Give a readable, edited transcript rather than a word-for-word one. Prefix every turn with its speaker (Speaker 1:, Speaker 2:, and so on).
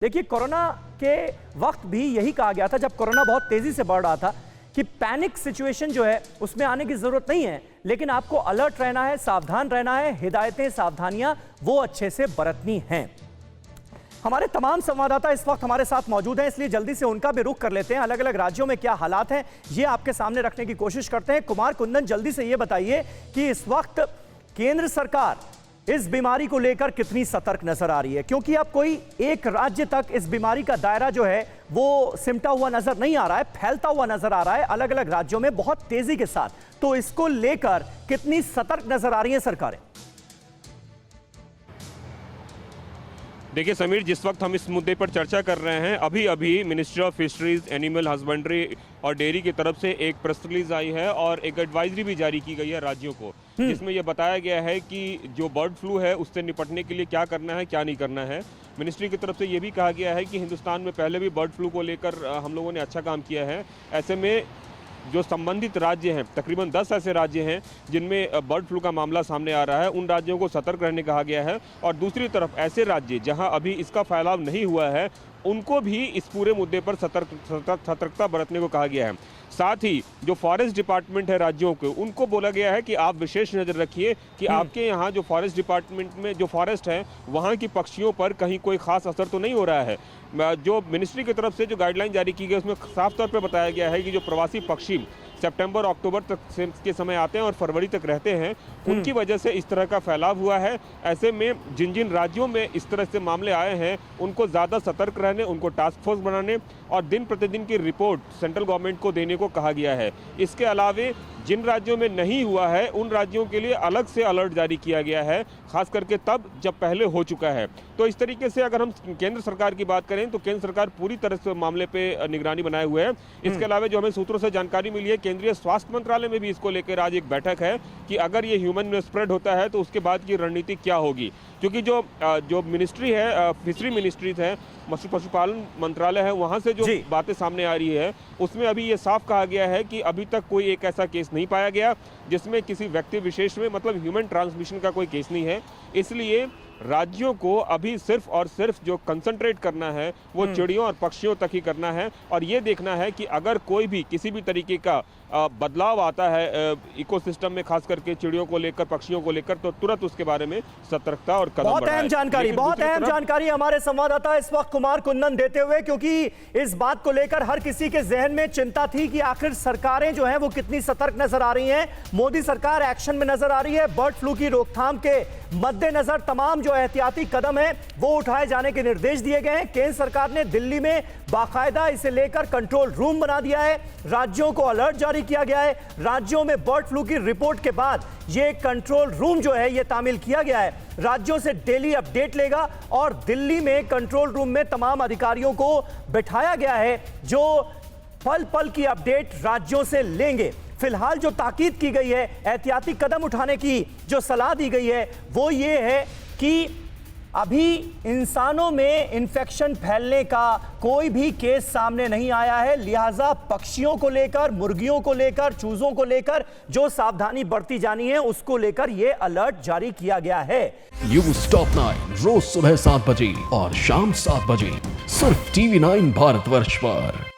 Speaker 1: देखिए, कोरोना के वक्त भी यही कहा गया था, जब कोरोना बहुत तेजी से बढ़ रहा था, कि पैनिक सिचुएशन जो है उसमें आने की जरूरत नहीं है, लेकिन आपको अलर्ट रहना है, सावधान रहना है। हिदायतें, सावधानियां वो अच्छे से बरतनी हैं। हमारे तमाम संवाददाता इस वक्त हमारे साथ मौजूद हैं, इसलिए जल्दी से उनका भी रुख कर लेते हैं। अलग अलग राज्यों में क्या हालात हैं ये आपके सामने रखने की कोशिश करते हैं। कुमार कुंदन, जल्दी से ये बताइए कि इस वक्त केंद्र सरकार इस बीमारी को लेकर कितनी सतर्क नजर आ रही है, क्योंकि अब कोई एक राज्य तक इस बीमारी का दायरा जो है वो सिमटा हुआ नजर नहीं आ रहा है, फैलता हुआ नजर आ रहा है अलग अलग राज्यों में बहुत तेजी के साथ। तो इसको लेकर कितनी सतर्क नजर आ रही है सरकारें?
Speaker 2: देखिए समीर, जिस वक्त हम इस मुद्दे पर चर्चा कर रहे हैं, अभी अभी ministry of fisheries, animal husbandry और डेयरी की तरफ से एक प्रेस रिलीज आई है और एक एडवाइजरी भी जारी की गई है राज्यों को, जिसमें यह बताया गया है कि जो बर्ड फ्लू है उससे निपटने के लिए क्या करना है, क्या नहीं करना है। मिनिस्ट्री की तरफ से ये भी कहा गया है कि हिंदुस्तान में पहले भी बर्ड फ्लू को लेकर हम लोगों ने अच्छा काम किया है। ऐसे में जो संबंधित राज्य हैं, तकरीबन 10 ऐसे राज्य हैं जिनमें बर्ड फ्लू का मामला सामने आ रहा है, उन राज्यों को सतर्क रहने कहा गया है। और दूसरी तरफ ऐसे राज्य जहां अभी इसका फैलाव नहीं हुआ है, उनको भी इस पूरे मुद्दे पर सतर्कता बरतने को कहा गया है। साथ ही जो फॉरेस्ट डिपार्टमेंट है राज्यों के, उनको बोला गया है कि आप विशेष नज़र रखिए कि आपके यहाँ जो फॉरेस्ट डिपार्टमेंट में जो फॉरेस्ट है वहाँ की पक्षियों पर कहीं कोई खास असर तो नहीं हो रहा है। जो मिनिस्ट्री की तरफ से जो गाइडलाइन जारी की गई उसमें साफ तौर पर बताया गया है कि जो प्रवासी पक्षी सितंबर अक्टूबर तक के समय आते हैं और फरवरी तक रहते हैं, उनकी वजह से इस तरह का फैलाव हुआ है। ऐसे में जिन जिन राज्यों में इस तरह से मामले आए हैं उनको ज़्यादा सतर्क रहने, उनको टास्क फोर्स बनाने और दिन प्रतिदिन की रिपोर्ट सेंट्रल गवर्नमेंट को देने को कहा गया है। इसके अलावे जिन राज्यों में नहीं हुआ है उन राज्यों के लिए अलग से अलर्ट जारी किया गया है, खास करके तब जब पहले हो चुका है। तो इस तरीके से अगर हम केंद्र सरकार की बात करें तो केंद्र सरकार पूरी तरह से मामले पे निगरानी बनाए हुए है। इसके अलावा जो हमें सूत्रों से जानकारी मिली है, केंद्रीय स्वास्थ्य मंत्रालय में भी इसको लेकर आज एक बैठक है कि अगर ये ह्यूमन में स्प्रेड होता है तो उसके बाद की रणनीति क्या होगी। क्योंकि जो मिनिस्ट्री है, फिशरी मिनिस्ट्रीज है, पशुपालन मंत्रालय है, वहां से जो बातें सामने आ रही है उसमें अभी ये साफ कहा गया है कि अभी तक कोई एक ऐसा केस नहीं पाया गया जिसमें किसी व्यक्ति विशेष में, मतलब ह्यूमन ट्रांसमिशन का कोई केस नहीं है। इसलिए राज्यों को अभी सिर्फ और सिर्फ जो कंसंट्रेट करना है वो चिड़ियों और पक्षियों तक ही करना है और ये देखना है कि अगर कोई भी किसी भी तरीके का बदलाव आता है इकोसिस्टम में, खास करके चिड़ियों को लेकर, पक्षियों को लेकर, तो तुरंत उसके बारे में सतर्कता और कदम
Speaker 1: बहुत अहम जानकारी हमारे संवाददाता इस वक्त कुमार कुंदन देते हुए, क्योंकि इस बात को लेकर हर किसी के जहन में चिंता थी कि आखिर सरकारें जो हैं वो कितनी सतर्क नजर आ रही हैं। मोदी सरकार एक्शन में नजर आ रही है। बर्ड फ्लू की रोकथाम के मद्देनजर तमाम जो एहतियाती कदम है वो उठाए जाने के निर्देश दिए गए हैं। केंद्र सरकार ने दिल्ली में बाकायदा इसे लेकर कंट्रोल रूम बना दिया है, राज्यों को अलर्ट जारी किया गया है। राज्यों में बर्ड फ्लू की रिपोर्ट के बाद ये कंट्रोल रूम जो है ये तामील किया गया है, राज्यों से डेली अपडेट लेगा और दिल्ली में कंट्रोल रूम में तमाम अधिकारियों को बिठाया गया है जो पल पल की अपडेट राज्यों से लेंगे। फिलहाल जो ताकीद की गई है, एहतियाती कदम उठाने की जो सलाह दी गई है वो ये है कि अभी इंसानों में इन्फेक्शन फैलने का कोई भी केस सामने नहीं आया है, लिहाजा पक्षियों को लेकर, मुर्गियों को लेकर, चूजों को लेकर जो सावधानी बरती जानी है उसको लेकर यह अलर्ट जारी किया गया है।
Speaker 3: न्यूज़ टॉप 9 रोज सुबह 7 बजे और शाम 7 बजे सिर्फ TV9 भारतवर्ष पर।